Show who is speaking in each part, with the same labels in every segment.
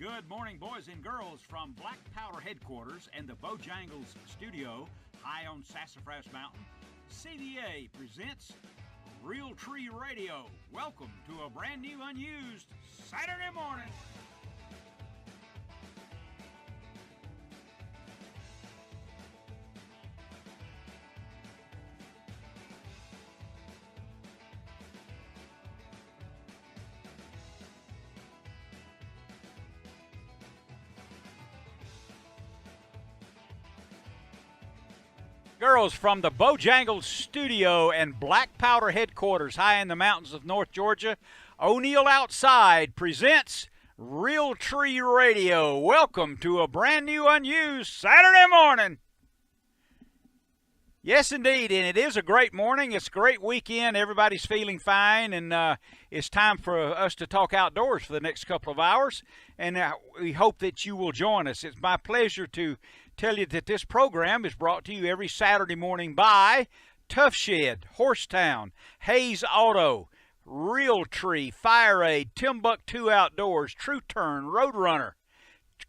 Speaker 1: Good morning, boys and girls, from Black Powder Headquarters and the Bojangles Studio high on Sassafras Mountain. CDA presents Realtree Radio. Welcome to a brand new, unused Saturday morning. Girls from the Bojangles Studio and Black Powder Headquarters high in the mountains of North Georgia, O'Neill Outside presents Realtree Radio. Welcome to a brand new, unused Saturday morning. Yes, indeed, and it is a great morning. It's a great weekend. Everybody's feeling fine, and it's time for us to talk outdoors for the next couple of hours, and we hope that you will join us. It's my pleasure to tell you that this program is brought to you every Saturday morning by Tough Shed, Horsetown, Hayes Auto, Realtree, Fire Aid, Timbuktu Outdoors, True Turn, Roadrunner,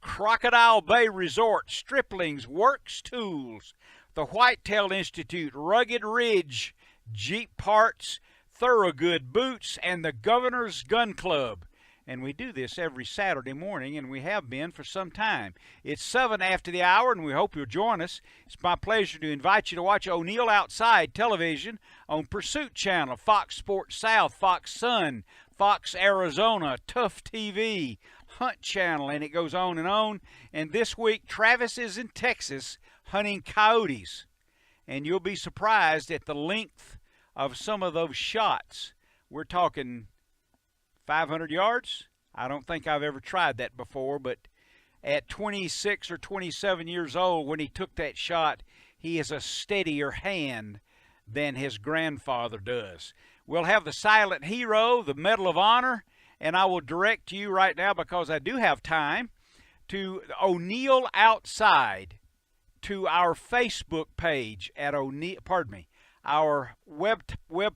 Speaker 1: Crocodile Bay Resort, Stripling's Works Tools, the Whitetail Institute, Rugged Ridge, Jeep Parts, Thorogood Boots, and the Governor's Gun Club. And we do this every Saturday morning, and we have been for some time. It's 7 after the hour, and we hope you'll join us. It's my pleasure to invite you to watch O'Neill Outside television on Pursuit Channel, Fox Sports South, Fox Sun, Fox Arizona, Tough TV, Hunt Channel, and it goes on. And this week, Travis is in Texas hunting coyotes. And you'll be surprised at the length of some of those shots. We're talking 500 yards? I don't think I've ever tried that before, but at 26 or 27 years old, when he took that shot, he is a steadier hand than his grandfather does. We'll have the Silent Hero, the Medal of Honor, and I will direct you right now, because I do have time, to O'Neill Outside, to our Facebook page at our web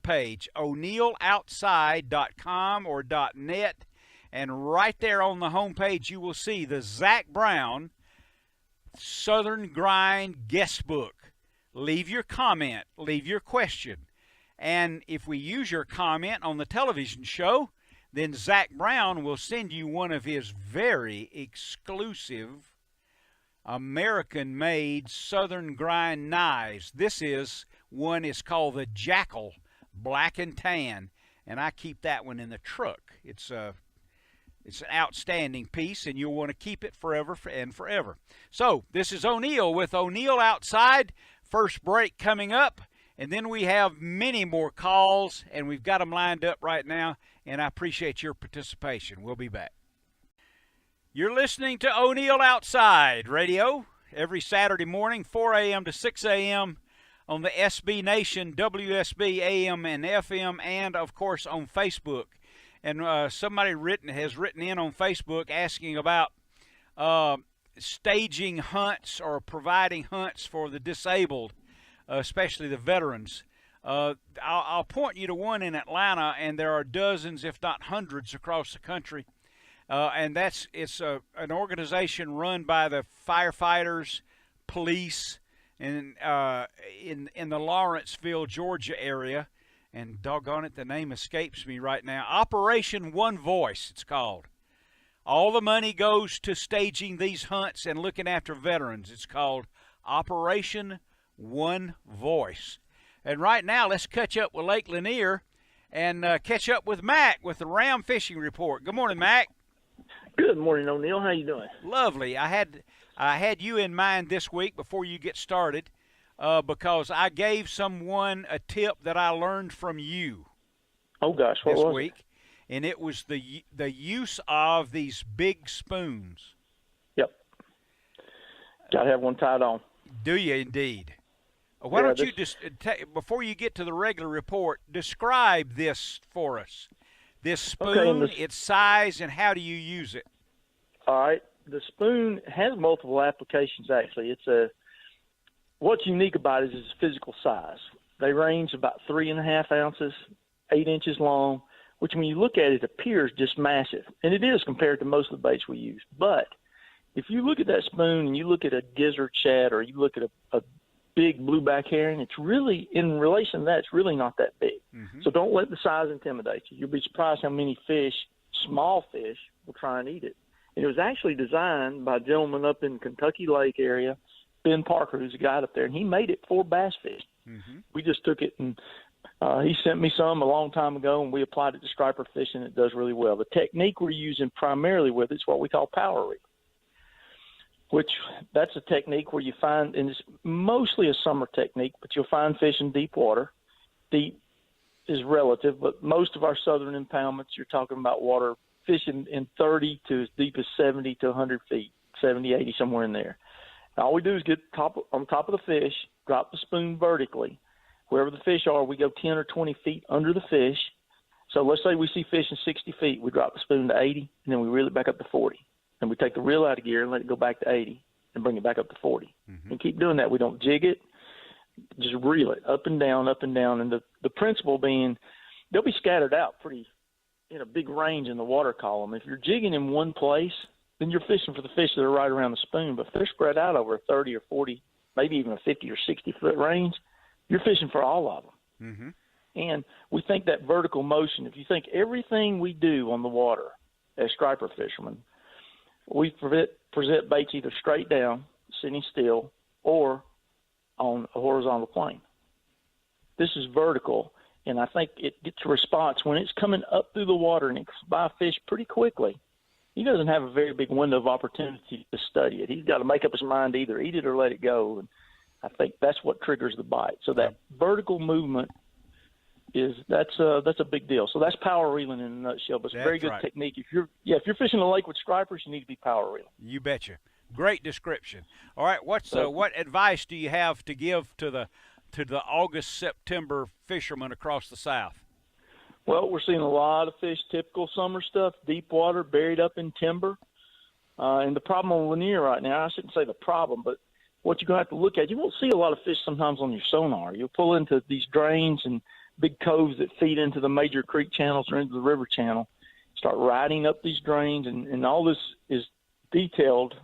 Speaker 1: page, o'neilloutside.com or .net, and right there on the home page you will see the Zach Brown Southern Grind guest book. Leave your comment, leave your question, and if we use your comment on the television show, then Zach Brown will send you one of his very exclusive American-made Southern Grind knives. This one is called the Jackal Black and Tan, and I keep that one in the truck. It's an outstanding piece, and you'll want to keep it forever and forever. So this is O'Neill with O'Neill Outside. First break coming up, and then we have many more calls, and we've got them lined up right now, and I appreciate your participation. We'll be back. You're listening to O'Neill Outside Radio every Saturday morning, 4 a.m. to 6 a.m. on the SB Nation, WSB AM and FM, and, of course, on Facebook. And somebody has written in on Facebook asking about staging hunts or providing hunts for the disabled, especially the veterans. I'll point you to one in Atlanta, and there are dozens, if not hundreds, across the country. And it's an organization run by the firefighters, police, and in the Lawrenceville, Georgia area. And doggone it, the name escapes me right now. Operation One Voice, it's called. All the money goes to staging these hunts and looking after veterans. It's called Operation One Voice. And right now, let's catch up with Lake Lanier and catch up with Mac with the Ram Fishing Report. Good morning, Mac.
Speaker 2: Good morning, O'Neill. How you doing?
Speaker 1: Lovely. I had you in mind this week before you get started because I gave someone a tip that I learned from you.
Speaker 2: Oh gosh, what was
Speaker 1: this week? And it was the use of these big spoons.
Speaker 2: Yep. Got to have one tied on.
Speaker 1: Do you indeed? Why don't you just before you get to the regular report, describe this for us? This spoon, its size, and how do you use it?
Speaker 2: All right. The spoon has multiple applications, actually. What's unique about it is its physical size. They range about 3.5 ounces, 8 inches long, which when you look at it appears just massive. And it is compared to most of the baits we use. But if you look at that spoon and you look at a gizzard shad or you look at a big blueback herring, it's really, in relation to that, it's really not that big. So don't let the size intimidate you. You'll be surprised how many fish, small fish, will try and eat it. And it was actually designed by a gentleman up in Kentucky Lake area, Ben Parker, who's a guide up there, and he made it for bass fish. We just took it and he sent me some a long time ago, and we applied it to striper fishing. It does really well. The technique we're using primarily with it's what we call power reel, which that's a technique where you find, and it's mostly a summer technique, but you'll find fish in deep water. Deep is relative, but most of our southern impoundments, you're talking about water fishing in 30 to as deep as 70 to 100 feet, 70, 80, somewhere in there. And all we do is get on top of the fish, drop the spoon vertically. Wherever the fish are, we go 10 or 20 feet under the fish. So let's say we see fish in 60 feet. We drop the spoon to 80, and then we reel it back up to 40. And we take the reel out of gear and let it go back to 80 and bring it back up to 40. And keep doing that. We don't jig it. Just reel it up and down, up and down. And the principle being they'll be scattered out pretty in a big range in the water column. If you're jigging in one place, then you're fishing for the fish that are right around the spoon. But if they're spread out over a 30 or 40, maybe even a 50 or 60-foot range, you're fishing for all of them. And we think that vertical motion, if you think everything we do on the water as striper fishermen, we present baits either straight down, sitting still, or on a horizontal plane. This is vertical, and I think it gets a response when it's coming up through the water and it comes by a fish pretty quickly. He doesn't have a very big window of opportunity to study it. He's got to make up his mind to either eat it or let it go, and I think that's what triggers the bite. So that vertical movement that's a big deal. So that's power reeling in a nutshell. But it's a very good technique. If you're fishing a lake with stripers, you need to be power reeling.
Speaker 1: You betcha. Great description. All right, what advice do you have to give to the August, September fishermen across the South?
Speaker 2: Well, we're seeing a lot of fish, typical summer stuff, deep water, buried up in timber. And the problem on Lanier right now, I shouldn't say the problem, but what you're going to have to look at, you won't see a lot of fish sometimes on your sonar. You'll pull into these drains and big coves that feed into the major creek channels or into the river channel, start riding up these drains, and all this is detailed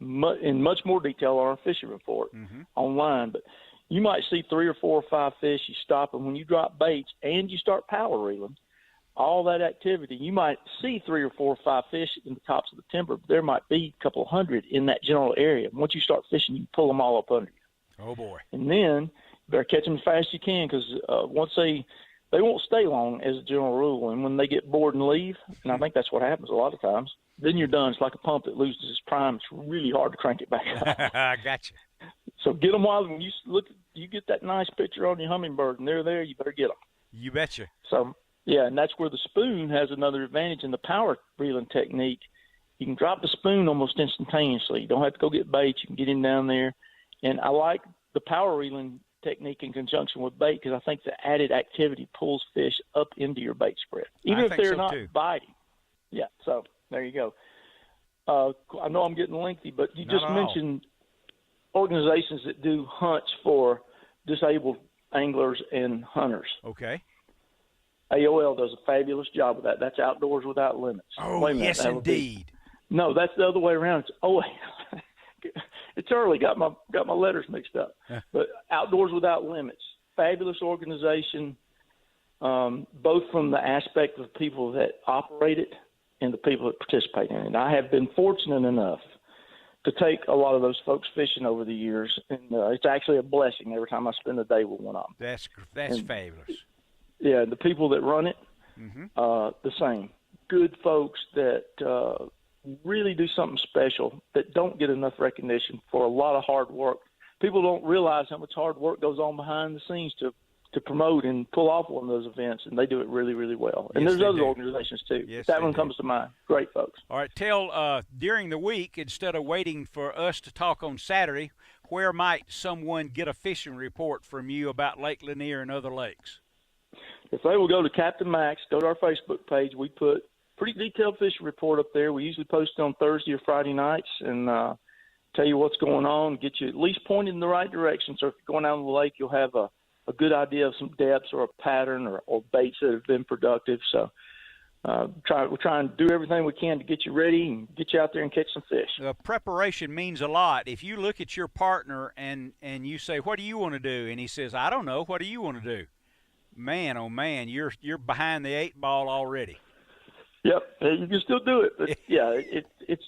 Speaker 2: in much more detail on our fishing report online. But you might see 3 or 4 or 5 fish, you stop them. When you drop baits and you start power reeling, all that activity, you might see 3 or 4 or 5 fish in the tops of the timber, but there might be a couple hundred in that general area. And once you start fishing, you pull them all up under you.
Speaker 1: Oh, boy.
Speaker 2: And then you better catch them as fast as you can, because once they won't stay long as a general rule. And when they get bored and leave, and I think that's what happens a lot of times, then you're done. It's like a pump that loses its prime. It's really hard to crank it back up.
Speaker 1: I gotcha.
Speaker 2: So get them while when you get that nice picture on your hummingbird, and they're there, you better get them.
Speaker 1: You betcha.
Speaker 2: So, yeah, and that's where the spoon has another advantage in the power reeling technique. You can drop the spoon almost instantaneously. You don't have to go get bait. You can get in down there. And I like the power reeling technique in conjunction with bait, because I think the added activity pulls fish up into your bait spread, even if they're not biting. Yeah, so there you go. I know I'm getting lengthy, but you just mentioned organizations that do hunts for disabled anglers and hunters.
Speaker 1: Okay.
Speaker 2: AOL does a fabulous job with that. That's Outdoors Without Limits.
Speaker 1: Oh, yes, indeed.
Speaker 2: No, that's the other way around. It's early. Got my letters mixed up. But Outdoors Without Limits, fabulous organization, both from the aspect of the people that operate it and the people that participate in it. And I have been fortunate enough to take a lot of those folks fishing over the years, and it's actually a blessing every time I spend a day with one of them.
Speaker 1: That's fabulous.
Speaker 2: Yeah, the people that run it, the same. Good folks that really do something special that don't get enough recognition for a lot of hard work. People don't realize how much hard work goes on behind the scenes to promote and pull off one of those events, and they do it really, really well. And there's other organizations too.
Speaker 1: Yes,
Speaker 2: that one comes to mind. Great folks.
Speaker 1: All right, tell during the week, instead of waiting for us to talk on Saturday, where might someone get a fishing report from you about Lake Lanier and other lakes?
Speaker 2: If they will go to Captain Max, go to our Facebook page, we put pretty detailed fishing report up there. We usually post it on Thursday or Friday nights and tell you what's going on, get you at least pointed in the right direction. So if you're going out on the lake, you'll have a good idea of some depths or a pattern or baits that have been productive. So We're trying to do everything we can to get you ready and get you out there and catch some fish.
Speaker 1: Preparation means a lot. If you look at your partner and you say, "What do you want to do?" and he says, "I don't know. What do you want to do?" Man, oh man, you're behind the 8 ball already.
Speaker 2: Yep, you can still do it, but yeah, it's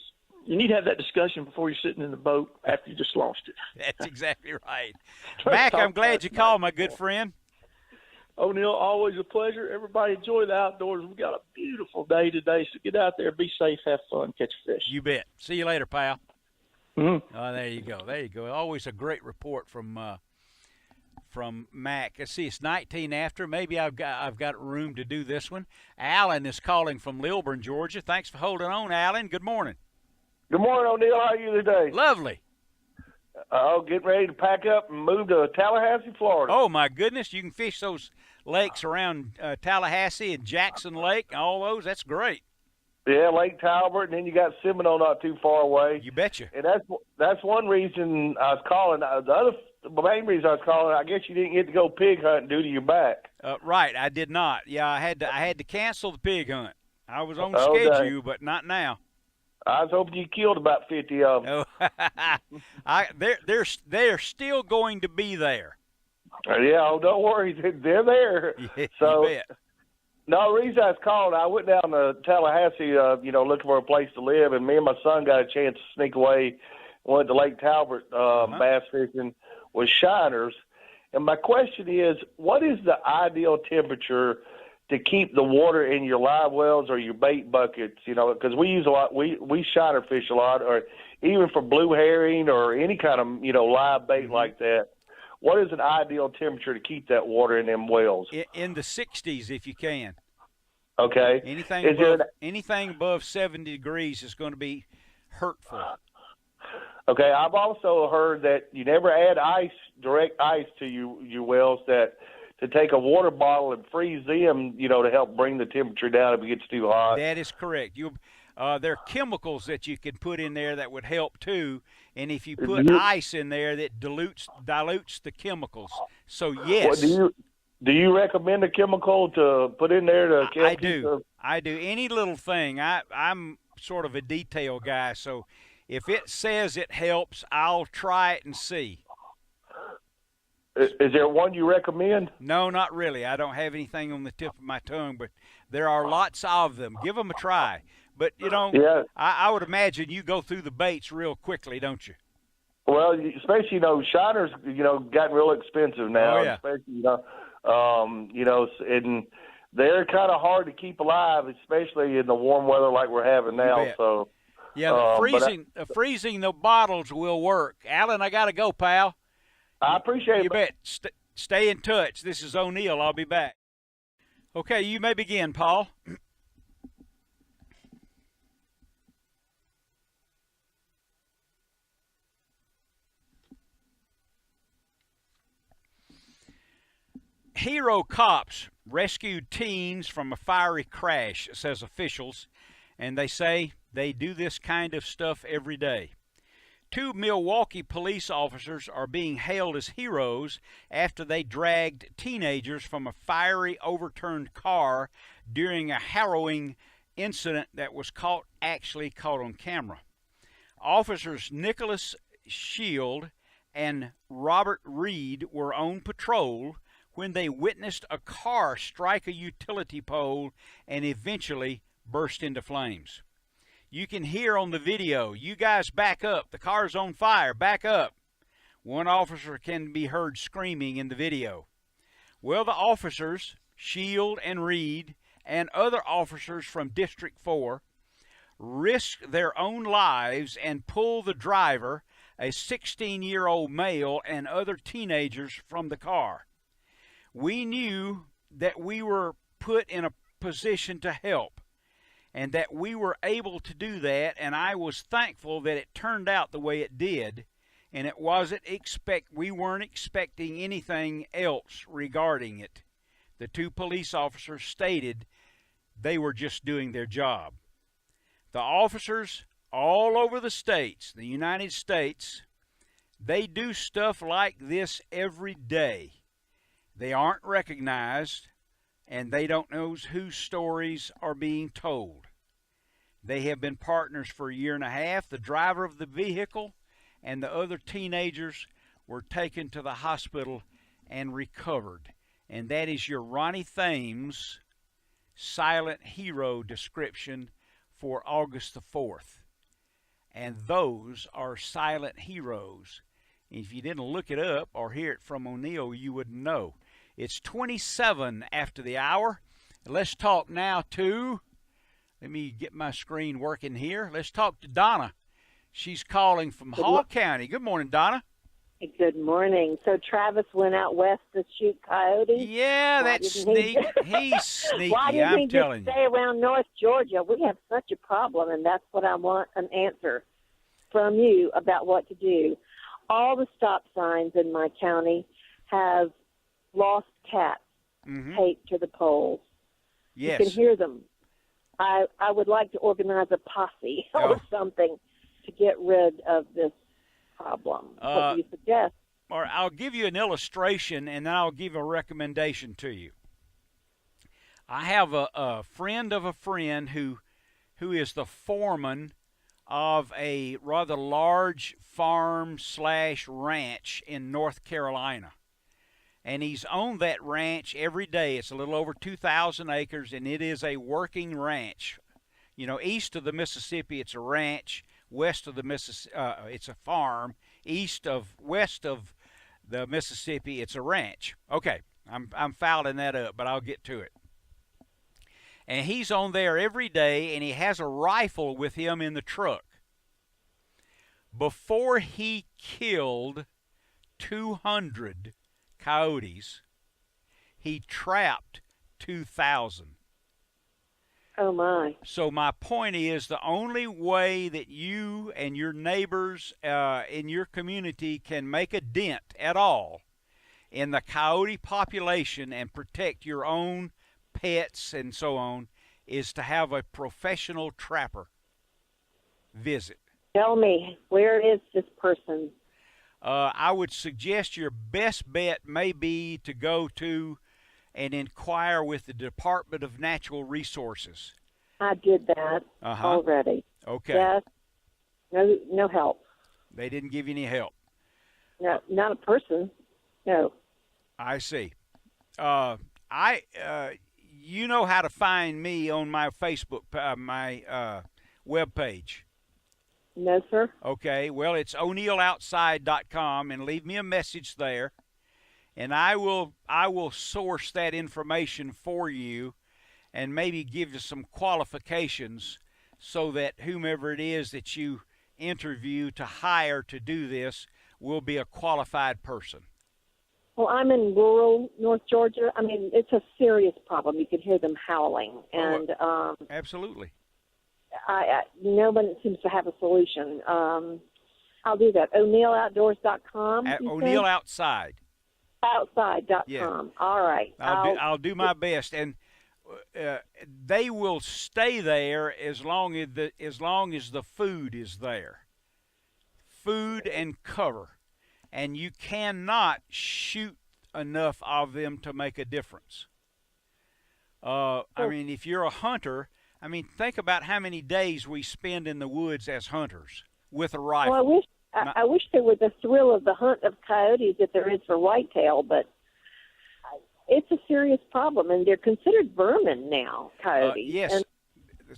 Speaker 2: you need to have that discussion before you're sitting in the boat after you just lost it.
Speaker 1: That's exactly right. Mac, I'm glad you called, my good friend.
Speaker 2: O'Neill, always a pleasure. Everybody enjoy the outdoors. We've got a beautiful day today, so get out there, be safe, have fun, catch a fish.
Speaker 1: You bet. See you later, pal.
Speaker 2: Mm-hmm.
Speaker 1: Oh, there you go. There you go. Always a great report from Mac. Let's see, it's 19 after. Maybe I've got room to do this one. Alan is calling from Lilburn, Georgia. Thanks for holding on, Alan. Good morning.
Speaker 3: Good morning, O'Neill. How are you today?
Speaker 1: Lovely.
Speaker 3: Oh, getting ready to pack up and move to Tallahassee, Florida.
Speaker 1: Oh, my goodness. You can fish those lakes around Tallahassee and Jackson Lake, all those. That's great.
Speaker 3: Yeah, Lake Talbot, and then you got Seminole not too far away.
Speaker 1: You betcha.
Speaker 3: And that's one reason I was calling. The main reason I was calling, I guess you didn't get to go pig hunting due to your back.
Speaker 1: Right, I did not. Yeah, I had to cancel the pig hunt. I was on
Speaker 3: Okay.
Speaker 1: schedule, but not now.
Speaker 3: I was hoping you killed about 50 of them.
Speaker 1: Oh, they're still going to be there.
Speaker 3: Yeah, oh, don't worry, they're there.
Speaker 1: Yeah,
Speaker 3: so,
Speaker 1: you bet.
Speaker 3: no, the reason I was calling, I went down to Tallahassee, looking for a place to live, and me and my son got a chance to sneak away, went to Lake Talbot bass fishing with shiners. And my question is, what is the ideal temperature to keep the water in your live wells or your bait buckets? Because we use a lot, we shiner fish a lot, or even for blue herring or any kind of, live bait like that. What is an ideal temperature to keep that water in them wells?
Speaker 1: In the 60s, if you can.
Speaker 3: Okay.
Speaker 1: Anything above 70 degrees is going to be hurtful.
Speaker 3: Okay, I've also heard that you never add direct ice to your wells, that to take a water bottle and freeze them, to help bring the temperature down if it gets too hot.
Speaker 1: That is correct. There are chemicals that you can put in there that would help too, and if you put ice in there, that dilutes the chemicals. So yes.
Speaker 3: Do you recommend a chemical to put in there to help?
Speaker 1: I do. Any little thing. I'm sort of a detail guy, so if it says it helps, I'll try it and see.
Speaker 3: Is there one you recommend?
Speaker 1: No, not really. I don't have anything on the tip of my tongue, but there are lots of them. Give them a try. But,
Speaker 3: yeah.
Speaker 1: I would imagine you go through the baits real quickly, don't you?
Speaker 3: Well, especially, shiners, gotten real expensive now.
Speaker 1: Oh, yeah.
Speaker 3: Especially, and they're kind of hard to keep alive, especially in the warm weather like we're having now. So,
Speaker 1: yeah, freezing the bottles will work. Alan, I got to go, pal.
Speaker 3: I appreciate it.
Speaker 1: You bet. Stay in touch. This is O'Neill. I'll be back. Okay, you may begin, Paul. Hero cops rescued teens from a fiery crash, says officials, and they say they do this kind of stuff every day. 2 Milwaukee police officers are being hailed as heroes after they dragged teenagers from a fiery overturned car during a harrowing incident that was actually caught on camera. Officers Nicholas Shield and Robert Reed were on patrol when they witnessed a car strike a utility pole and eventually burst into flames. You can hear on the video, "You guys back up, the car's on fire, back up." One officer can be heard screaming in the video. Well, the officers, Shield and Reed, and other officers from District 4, risked their own lives and pulled the driver, a 16-year-old male, and other teenagers from the car. We knew that we were put in a position to help, and that we were able to do that, and I was thankful that it turned out the way it did, and we weren't expecting anything else regarding it. The 2 police officers stated they were just doing their job. The officers all over the United States, they do stuff like this every day. They aren't recognized, and they don't know whose stories are being told. They have been partners for a year and a half. The driver of the vehicle and the other teenagers were taken to the hospital and recovered. And that is your Ronnie Thames silent hero description for August the 4th. And those are silent heroes. If you didn't look it up or hear it from O'Neill, you wouldn't know. It's 27 after the hour. Let's talk now to, let me get my screen working here. Let's talk to Donna. She's calling from Hall County. Good morning, Donna.
Speaker 4: Good morning. So Travis went out west to shoot coyotes?
Speaker 1: Yeah, that's sneaky. He's sneaky,
Speaker 4: Why didn't
Speaker 1: I'm
Speaker 4: he
Speaker 1: telling
Speaker 4: just stay around North Georgia? We have such a problem, and that's what I want an answer from you about what to do. All the stop signs in my county have lost cats taped to the poles.
Speaker 1: Yes.
Speaker 4: You can hear them. I would like to organize a posse or something to get rid of this problem. What do you suggest?
Speaker 1: Or I'll give you an illustration, and then I'll give a recommendation to you. I have a friend of a friend who is the foreman of a rather large farm/ranch in North Carolina. And he's on that ranch every day. It's a little over 2,000 acres, and it is a working ranch. You know, east of the Mississippi, it's a ranch. West of the Mississippi, it's a farm. West of the Mississippi, it's a ranch. Okay, I'm fouling that up, but I'll get to it. And he's on there every day, and he has a rifle with him in the truck. Before he killed 200 coyotes, he trapped 2,000.
Speaker 4: Oh, my.
Speaker 1: So my point is, the only way that you and your neighbors in your community can make a dent at all in the coyote population and protect your own pets and so on is to have a professional trapper visit.
Speaker 4: Tell me, where is this person?
Speaker 1: I would suggest your best bet may be to go to and inquire with the Department of Natural Resources. I
Speaker 4: did that already.
Speaker 1: Okay.
Speaker 4: Yes. No help.
Speaker 1: They didn't give you any help.
Speaker 4: No, not a person. No.
Speaker 1: I see. You know how to find me on my Facebook, my web page.
Speaker 4: No, sir.
Speaker 1: Okay. Well, it's o'neilloutside.com, and leave me a message there. And I will source that information for you and maybe give you some qualifications so that whomever it is that you interview to hire to do this will be a qualified person.
Speaker 4: Well, I'm in rural North Georgia. I mean, it's a serious problem. You can hear them howling. And
Speaker 1: absolutely.
Speaker 4: No one seems to have a solution. I'll do that. o'neilloutdoors.com.
Speaker 1: O'Neill Outside.
Speaker 4: Outside.com.
Speaker 1: Yeah.
Speaker 4: All right.
Speaker 1: I'll do my best, and they will stay there as long as the food is there. Food and cover, and you cannot shoot enough of them to make a difference. I mean, if you're a hunter, I mean, think about how many days we spend in the woods as hunters with a rifle.
Speaker 4: Well, I wish there was the thrill of the hunt of coyotes that there is for whitetail, but it's a serious problem, and they're considered vermin now, coyotes.
Speaker 1: Yes.
Speaker 4: And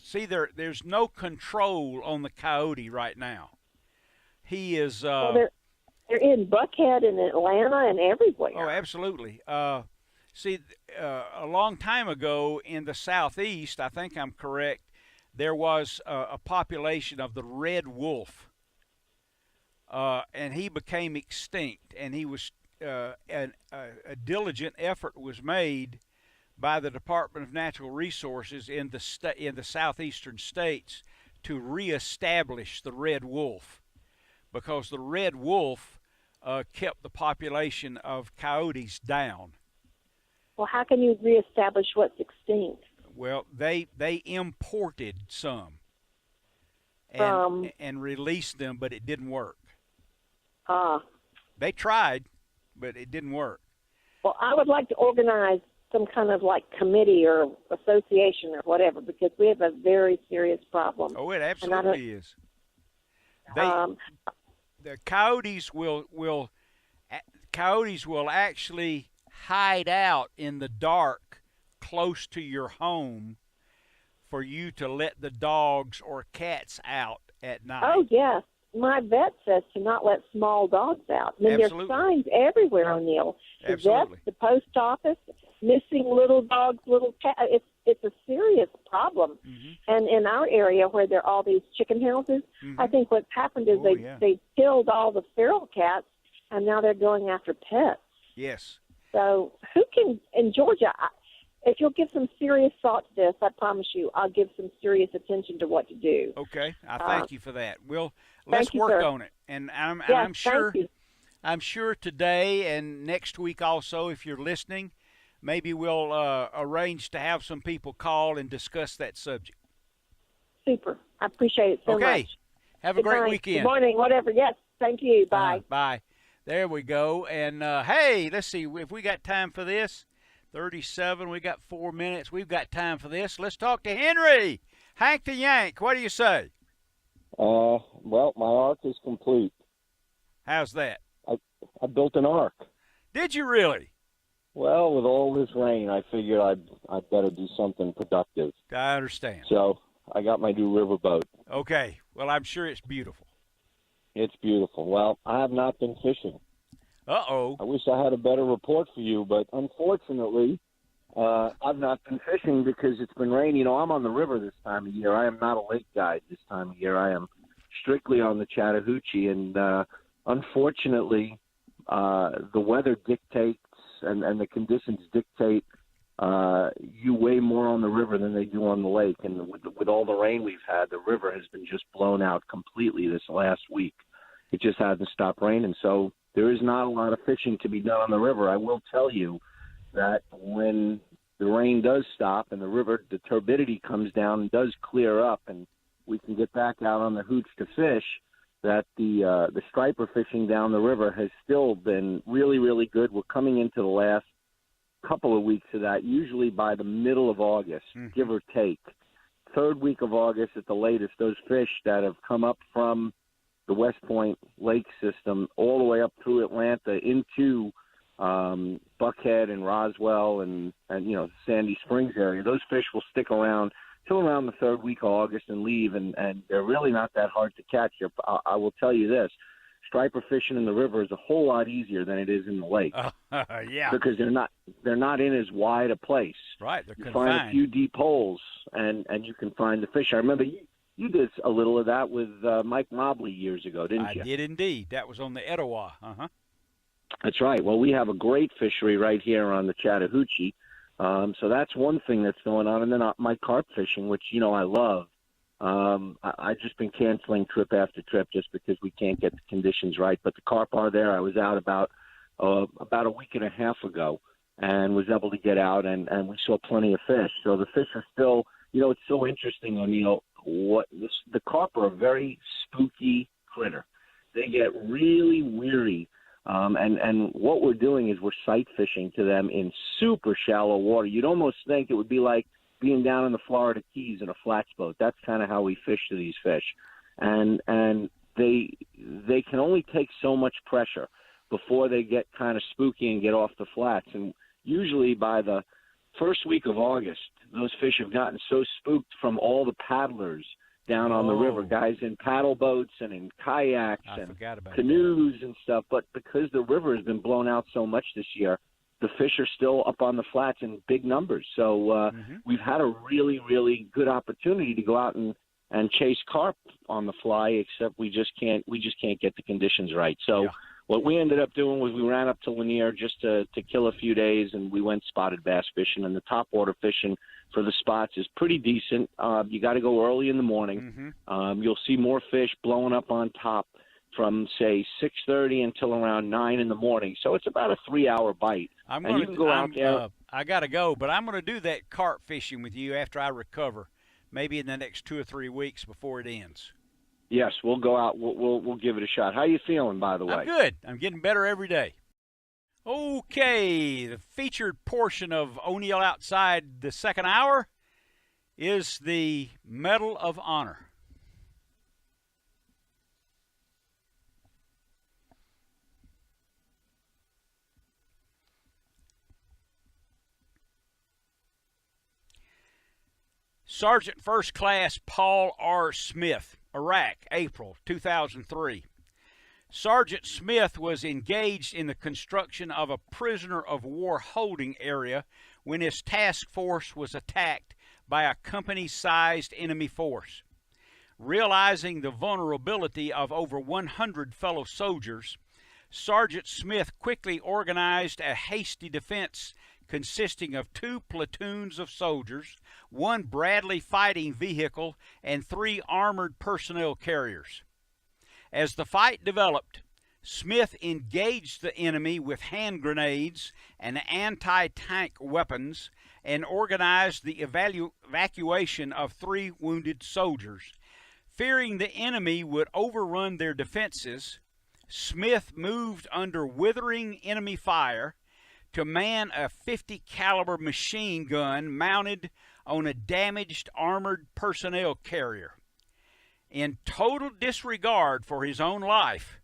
Speaker 1: see, there's no control on the coyote right now. He is. They're
Speaker 4: in Buckhead and Atlanta and everywhere.
Speaker 1: Oh, absolutely. See, a long time ago in the southeast, I think I'm correct, there was a population of the red wolf. And he became extinct, and he was a diligent effort was made by the Department of Natural Resources in the southeastern states to reestablish the red wolf, because the red wolf kept the population of coyotes down.
Speaker 4: Well, how can you reestablish what's extinct?
Speaker 1: Well, they imported some and released them, but it didn't work. They tried, but it didn't work.
Speaker 4: Well, I would like to organize some kind of like committee or association or whatever, because we have a very serious problem.
Speaker 1: Oh, it absolutely is. The coyotes will actually hide out in the dark close to your home for you to let the dogs or cats out at night.
Speaker 4: Oh, yes. My vet says to not let small dogs out. I mean,
Speaker 1: Absolutely.
Speaker 4: there's signs everywhere, O'Neill. The
Speaker 1: Absolutely.
Speaker 4: vet, the post office, missing little dogs, little cats. It's a serious problem.
Speaker 1: Mm-hmm.
Speaker 4: And in our area where there are all these chicken houses,
Speaker 1: Mm-hmm.
Speaker 4: I think what's happened is they killed all the feral cats, and now they're going after pets.
Speaker 1: Yes.
Speaker 4: So who can, in Georgia, if you'll give some serious thought to this, I promise you, I'll give some serious attention to what to do.
Speaker 1: Okay, I thank you for that. Let's
Speaker 4: you,
Speaker 1: work
Speaker 4: sir.
Speaker 1: on it, and I'm
Speaker 4: Yes,
Speaker 1: sure,
Speaker 4: thank you.
Speaker 1: I'm sure today and next week also, if you're listening, maybe we'll arrange to have some people call and discuss that subject.
Speaker 4: Super. I appreciate it so much.
Speaker 1: Okay, have a great
Speaker 4: night.
Speaker 1: weekend.
Speaker 4: Good morning, whatever. Yes, thank you. Bye.
Speaker 1: Bye. There we go. And hey, let's see if we got time for this. 37. We got 4 minutes. We've got time for this. Let's talk to Henry. Hank the Yank. What do you say?
Speaker 5: Well, my ark is complete.
Speaker 1: How's that?
Speaker 5: I built an ark.
Speaker 1: Did you really?
Speaker 5: Well, with all this rain, I figured I'd better do something productive.
Speaker 1: I understand.
Speaker 5: So I got my new riverboat.
Speaker 1: Okay. Well, I'm sure it's beautiful.
Speaker 5: It's beautiful. Well, I have not been fishing.
Speaker 1: Uh-oh.
Speaker 5: I wish I had a better report for you, but unfortunately, I've not been fishing because it's been raining. You know, I'm on the river this time of year. I am not a lake guide this time of year. I am strictly on the Chattahoochee, and unfortunately, the weather dictates and the conditions dictate you way more on the river than they do on the lake. And with all the rain we've had, the river has been just blown out completely this last week. It just hasn't stopped raining, so there is not a lot of fishing to be done on the river. I will tell you that when the rain does stop and the river, the turbidity comes down and does clear up and we can get back out on the hooch to fish, that the striper fishing down the river has still been really, really good. We're coming into the last couple of weeks of that, usually by the middle of August, give or take. Third week of August at the latest, those fish that have come up from the West Point Lake system all the way up through Atlanta into Buckhead and Roswell and you know, Sandy Springs area, those fish will stick around till around the third week of August and leave, and they're really not that hard to catch. I will tell you this, striper fishing in the river is a whole lot easier than it is in the lake.
Speaker 1: Yeah.
Speaker 5: Because they're not in as wide a place.
Speaker 1: Right, they're
Speaker 5: You
Speaker 1: confined.
Speaker 5: find a few deep holes, and you can find the fish. I remember you did a little of that with Mike Mobley years ago, didn't you?
Speaker 1: I did indeed. That was on the Etowah.
Speaker 5: That's right. Well, we have a great fishery right here on the Chattahoochee. So that's one thing that's going on. And then my carp fishing, which, you know, I love. I've just been canceling trip after trip just because we can't get the conditions right. But the carp are there. I was out about a week and a half ago and was able to get out, and we saw plenty of fish. So the fish are still, you know, it's so interesting, O'Neill. The carp are a very spooky critter. They get really weary. And what we're doing is we're sight fishing to them in super shallow water. You'd almost think it would be like being down in the Florida Keys in a flats boat. That's kind of how we fish to these fish. And they can only take so much pressure before they get kind of spooky and get off the flats. And usually by the first week of August, those fish have gotten so spooked from all the paddlers down on the river, guys in paddle boats and in kayaks and canoes and stuff. But because the river has been blown out so much this year, the fish are still up on the flats in big numbers. So we've had a really, really good opportunity to go out and chase carp on the fly, except we just can't get the conditions right. So what we ended up doing was we ran up to Lanier just to kill a few days, and we went spotted bass fishing. And the topwater fishing for the spots is pretty decent. You got to go early in the morning. You'll see more fish blowing up on top from, say, 6:30 until around 9 in the morning. So it's about a 3-hour bite. You can go out there.
Speaker 1: I got to go, but I'm going to do that carp fishing with you after I recover, maybe in the next 2 or 3 weeks before it ends.
Speaker 5: Yes, we'll go out. We'll give it a shot. How you feeling, by the way?
Speaker 1: I'm good. I'm getting better every day. Okay, the featured portion of O'Neill Outside the second hour is the Medal of Honor. Sergeant First Class Paul R. Smith, Iraq, April 2003. Sergeant Smith was engaged in the construction of a prisoner of war holding area when his task force was attacked by a company-sized enemy force. Realizing the vulnerability of over 100 fellow soldiers, Sergeant Smith quickly organized a hasty defense consisting of 2 platoons of soldiers, 1 Bradley fighting vehicle, and 3 armored personnel carriers. As the fight developed, Smith engaged the enemy with hand grenades and anti-tank weapons and organized the evacuation of 3 wounded soldiers. Fearing the enemy would overrun their defenses, Smith moved under withering enemy fire to man a .50 caliber machine gun mounted on a damaged armored personnel carrier. In total disregard for his own life,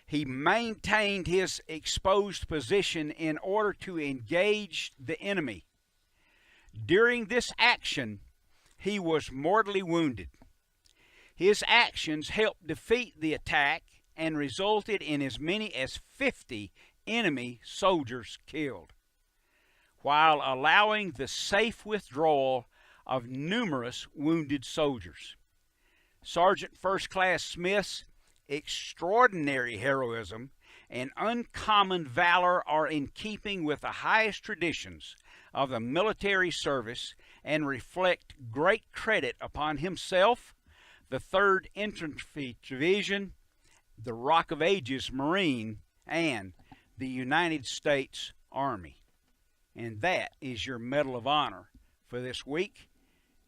Speaker 1: he maintained his exposed position in order to engage the enemy. During this action, he was mortally wounded. His actions helped defeat the attack and resulted in as many as 50 enemy soldiers killed, while allowing the safe withdrawal of numerous wounded soldiers. Sergeant First Class Smith's extraordinary heroism and uncommon valor are in keeping with the highest traditions of the military service and reflect great credit upon himself, the 3rd Infantry Division, the Rock of Ages Marine, and the United States Army. And that is your Medal of Honor for this week.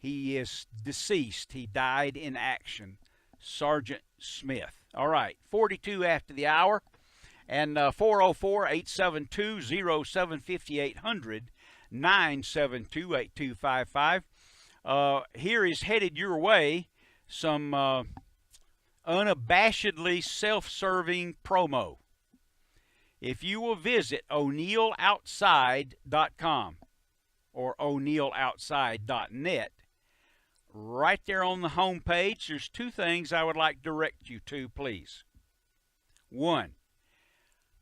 Speaker 1: He is deceased. He died in action. Sergeant Smith. All right, 42 after the hour. And 404-872-0750-800, 972-8255. Here is headed your way some unabashedly self-serving promo. If you will visit o'neilloutside.com or o'neilloutside.net, right there on the home page, there's 2 things I would like to direct you to, please. 1,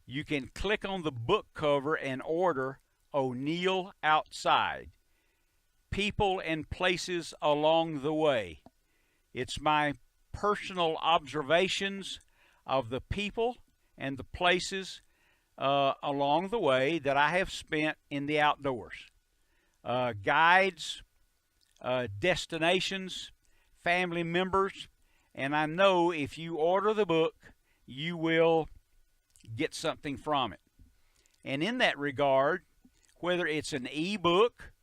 Speaker 1: you can click on the book cover and order O'Neill Outside, People and Places Along the Way. It's my personal observations of the people and the places along the way that I have spent in the outdoors. Guides, destinations, family members, and I know if you order the book, you will get something from it. And in that regard, whether it's an e-book,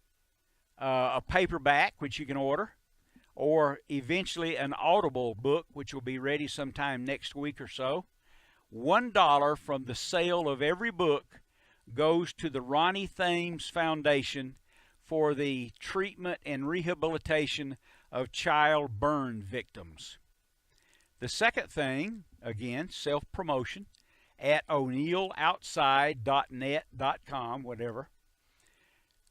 Speaker 1: a paperback, which you can order, or eventually an Audible book, which will be ready sometime next week or so, $1 from the sale of every book goes to the Ronnie Thames Foundation for the treatment and rehabilitation of child burn victims. The second thing, again, self-promotion, at o'neilloutside.net.com, whatever.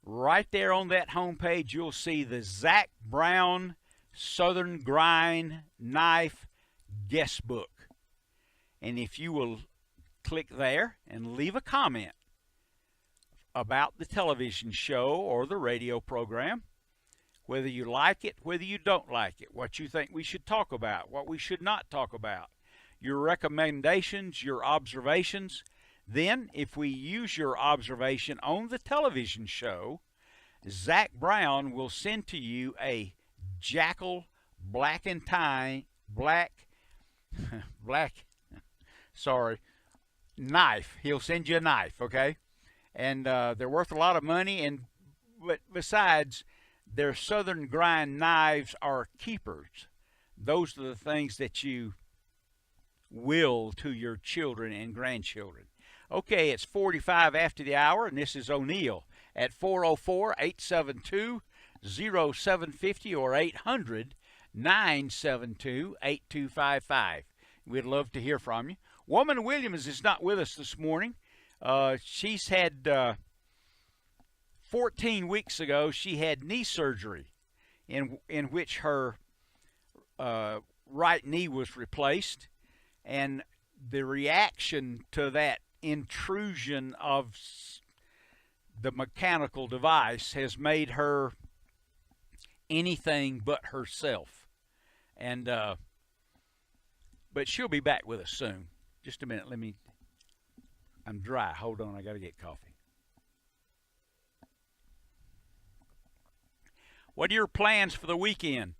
Speaker 1: Right there on that homepage, you'll see the Zach Brown Southern Grind Knife Guest Book. And if you will click there and leave a comment about the television show or the radio program, whether you like it, whether you don't like it, what you think we should talk about, what we should not talk about, your recommendations, your observations. Then, if we use your observation on the television show, Zach Brown will send to you a Jackal black knife. He'll send you a knife, okay? And they're worth a lot of money, but besides, their Southern Grind knives are keepers. Those are the things that you will to your children and grandchildren. Okay, it's 45 after the hour, and this is O'Neill at 404-872-0750 or 800-972-8255. We'd love to hear from you. Woman Williams is not with us this morning. She's had 14 weeks ago, she had knee surgery in which her right knee was replaced, and the reaction to that intrusion of the mechanical device has made her anything but herself. And but she'll be back with us soon. Just a minute. I'm dry. Hold on. I got to get coffee. What are your plans for the weekend?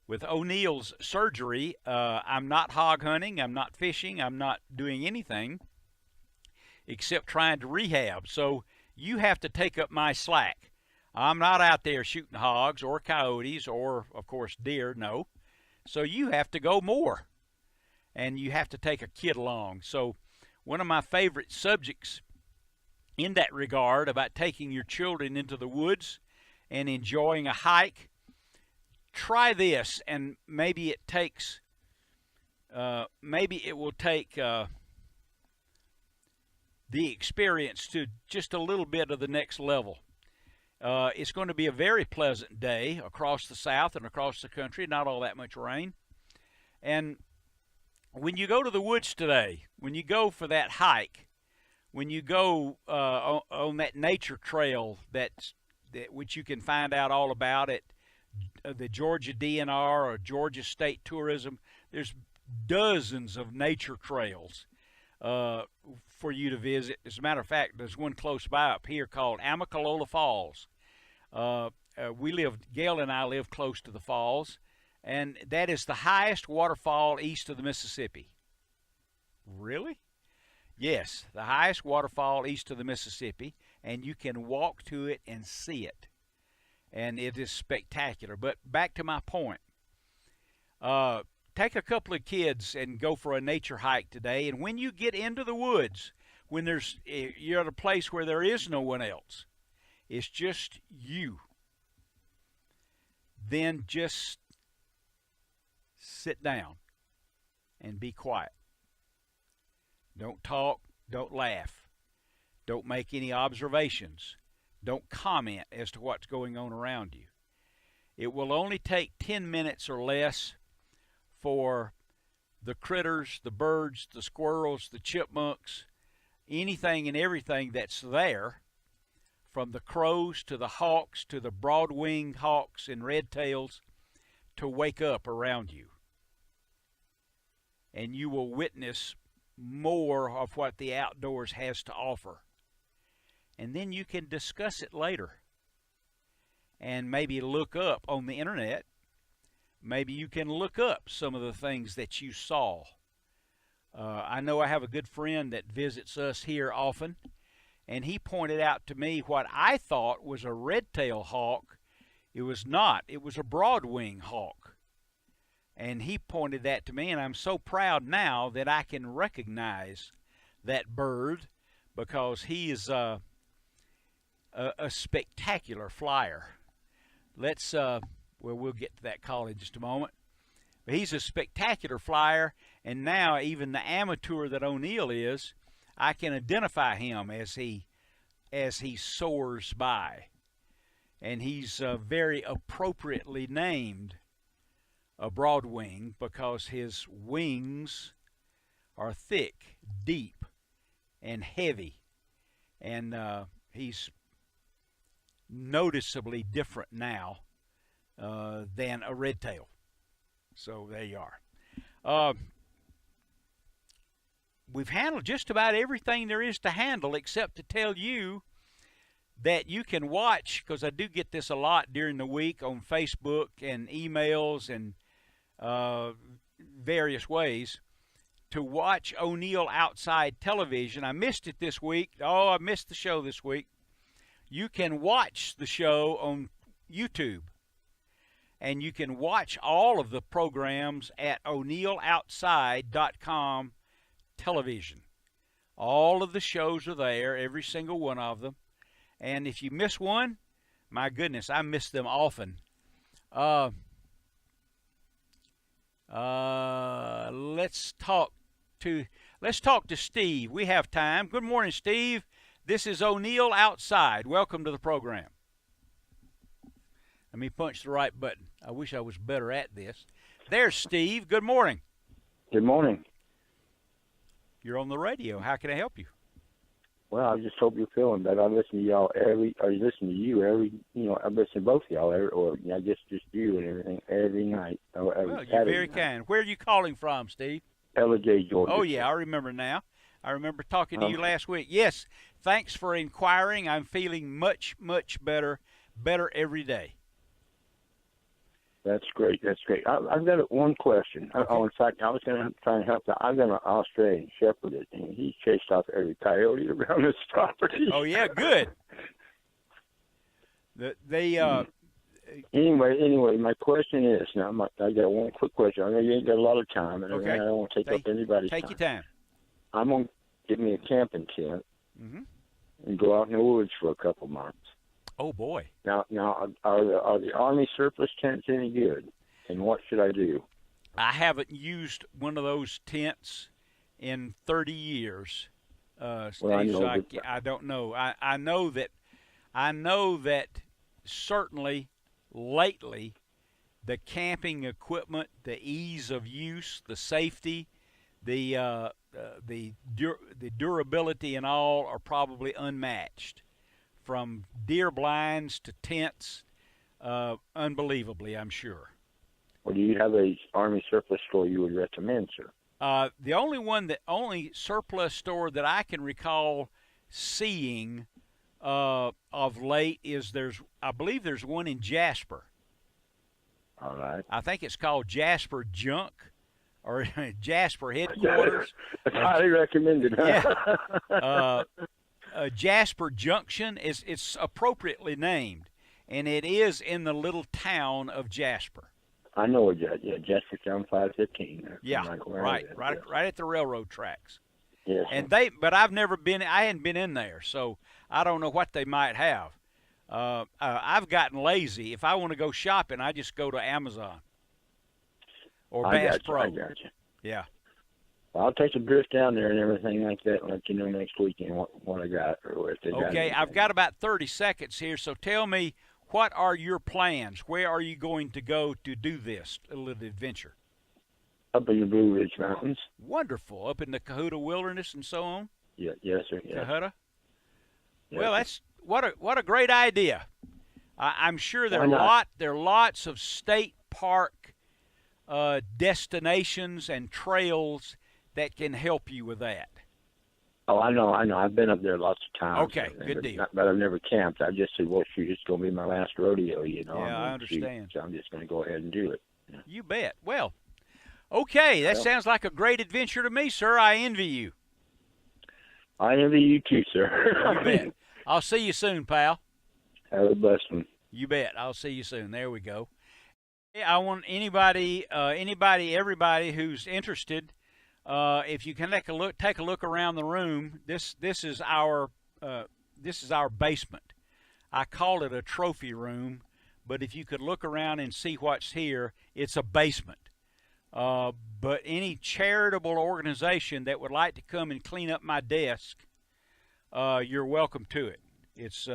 Speaker 1: With O'Neill's surgery, I'm not hog hunting. I'm not fishing. I'm not doing anything except trying to rehab. So you have to take up my slack. I'm not out there shooting hogs or coyotes or, of course, deer. No. So you have to go more. And you have to take a kid along. So one of my favorite subjects in that regard about taking your children into the woods and enjoying a hike, try this, and maybe it will take the experience to just a little bit of the next level. It's going to be a very pleasant day across the South and across the country, not all that much rain. And when you go to the woods today, when you go for that hike, when you go on that nature trail which you can find out all about at the Georgia DNR or Georgia State Tourism, there's dozens of nature trails for you to visit. As a matter of fact, there's one close by up here called Amicalola Falls. Gail and I live close to the falls, and that is the highest waterfall east of the Mississippi. Really? Yes, the highest waterfall east of the Mississippi, and you can walk to it and see it. And it is spectacular. But back to my point. Take a couple of kids and go for a nature hike today, and when you get into the woods, when you're at a place where there is no one else, it's just you, then just sit down and be quiet. Don't talk, don't laugh, don't make any observations, don't comment as to what's going on around you. It will only take 10 minutes or less for the critters, the birds, the squirrels, the chipmunks, anything and everything that's there, from the crows to the hawks to the broad-winged hawks and red-tails, to wake up around you. And you will witness more of what the outdoors has to offer. And then you can discuss it later. And maybe look up on the internet. Maybe you can look up some of the things that you saw. I know I have a good friend that visits us here often, and he pointed out to me what I thought was a red-tailed hawk. It was not. It was a broad-winged hawk. And he pointed that to me, and I'm so proud now that I can recognize that bird, because he is a spectacular flyer. We'll get to that call in just a moment. But he's a spectacular flyer, and now even the amateur that O'Neill is, I can identify him as he soars by. And he's very appropriately named a broadwing because his wings are thick, deep, and heavy. And he's noticeably different now than a red tail. So there you are. We've handled just about everything there is to handle, except to tell you that you can watch, because I do get this a lot during the week on Facebook and emails and various ways, to watch O'Neill Outside Television. I missed it this week. I missed the show this week. You can watch the show on YouTube. And you can watch all of the programs at o'neilloutside.com television. All of the shows are there, every single one of them. And if you miss one, my goodness, I miss them often. Let's talk to Steve. We have time. Good morning, Steve. This is O'Neill outside. Welcome to the program. Let me punch the right button. I wish I was better at this. There's Steve. Good morning.
Speaker 6: Good morning.
Speaker 1: You're on the radio. How can I help you?
Speaker 6: Well, I just hope you're feeling better. I listen to y'all I listen to you every, I listen to both of y'all, I guess just you and everything, every night.
Speaker 1: Well, you're very kind. Where are you calling from, Steve?
Speaker 6: LJ, Georgia.
Speaker 1: Oh, yeah, I remember now. I remember talking to you last week. Yes, thanks for inquiring. I'm feeling much, much better every day.
Speaker 6: That's great. That's great. I've got one question.
Speaker 1: Okay.
Speaker 6: In fact, I was going to try and help out. I've got an Australian Shepherd, and he chased off every coyote around this property.
Speaker 1: Oh, yeah, good.
Speaker 6: Anyway, my question is, I got one quick question. I know you ain't got a lot of time, and
Speaker 1: okay.
Speaker 6: I don't want to take up anybody's time.
Speaker 1: Take your time.
Speaker 6: I'm going to get me a camping tent and go out in the woods for a couple months.
Speaker 1: Oh, boy.
Speaker 6: Now, are the Army surplus tents any good? And what should I do?
Speaker 1: I haven't used one of those tents in 30 years, Steve, I don't know. I know that certainly lately the camping equipment, the ease of use, the safety, the durability and all are probably unmatched. From deer blinds to tents, unbelievably, I'm sure.
Speaker 6: Well, do you have a Army surplus store you would recommend, sir?
Speaker 1: The only surplus store that I can recall seeing of late is I believe there's one in Jasper.
Speaker 6: All right.
Speaker 1: I think it's called Jasper Junk or Jasper Headquarters.
Speaker 6: It's highly recommended.
Speaker 1: Yeah. Jasper Junction it's appropriately named, and it is in the little town of Jasper.
Speaker 6: I know it. Yeah, Jasper Town 515.
Speaker 1: Yeah, right at the railroad tracks.
Speaker 6: Yes.
Speaker 1: And but I've never been. I hadn't been in there, so I don't know what they might have. I've gotten lazy. If I want to go shopping, I just go to Amazon or Bass Pro.
Speaker 6: I got you.
Speaker 1: Yeah.
Speaker 6: Well, I'll take a drift down there and everything like that and let you know next weekend what I got or if they got
Speaker 1: Okay, I've got about 30 seconds here, so tell me, what are your plans? Where are you going to go to do this little adventure?
Speaker 6: Up in the Blue Ridge Mountains.
Speaker 1: Wonderful. Up in the Cahuta Wilderness and so on?
Speaker 6: Yeah, yes, sir. Yeah.
Speaker 1: Cahuta?
Speaker 6: Yes.
Speaker 1: Well, that's what a great idea. I'm sure there are lots of state park destinations and trails that can help you with that.
Speaker 6: Oh, I know. I've been up there lots of times.
Speaker 1: Okay, good deal.
Speaker 6: But I've never camped. I just said, well, shoot, it's going to be my last rodeo,
Speaker 1: Yeah, I understand.
Speaker 6: So I'm just going to go ahead and do it. Yeah.
Speaker 1: You bet. Well, okay, that sounds like a great adventure to me, sir. I envy you.
Speaker 6: I envy you too, sir.
Speaker 1: You bet. I'll see you soon, pal.
Speaker 6: Have a blessed one.
Speaker 1: You bet. I'll see you soon. There we go. I want everybody who's interested, if you can take a look around the room. This is our basement. I call it a trophy room, but if you could look around and see what's here, it's a basement. But any charitable organization that would like to come and clean up my desk, you're welcome to it. It's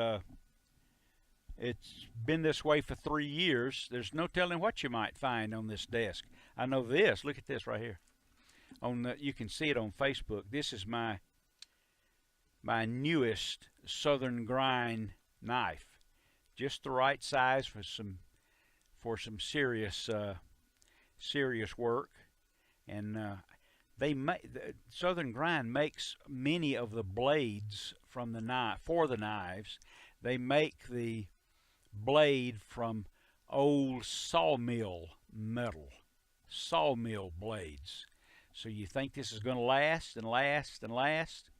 Speaker 1: been this way for 3 years. There's no telling what you might find on this desk. I know this. Look at this right here. You can see it on Facebook. This is my newest Southern Grind knife, just the right size for some serious work. And Southern Grind makes many of the blades from the knife for the knives. They make the blade from old sawmill metal, sawmill blades. So you think this is going to last and last and last?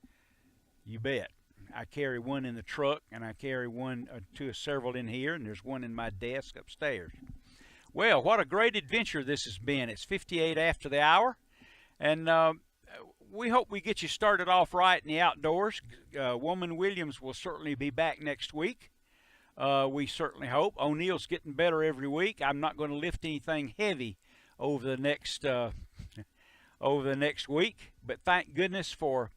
Speaker 1: You bet. I carry one in the truck, and I carry several in here, and there's one in my desk upstairs. Well, what a great adventure this has been. It's 58 after the hour, and we hope we get you started off right in the outdoors. Woman Williams will certainly be back next week. We certainly hope. O'Neill's getting better every week. I'm not going to lift anything heavy over the next week, but thank goodness for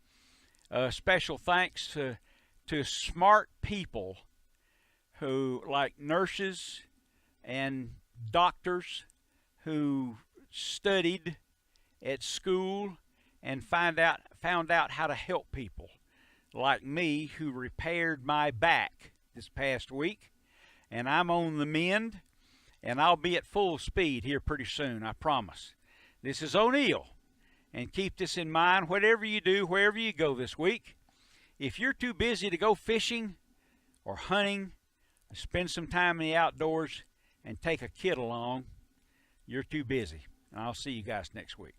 Speaker 1: special thanks to smart people who, like nurses and doctors, who studied at school and found out how to help people, like me, who repaired my back this past week, and I'm on the mend, and I'll be at full speed here pretty soon, I promise. This is O'Neill, and keep this in mind whatever you do, wherever you go this week. If you're too busy to go fishing or hunting, spend some time in the outdoors and take a kid along, you're too busy. And I'll see you guys next week.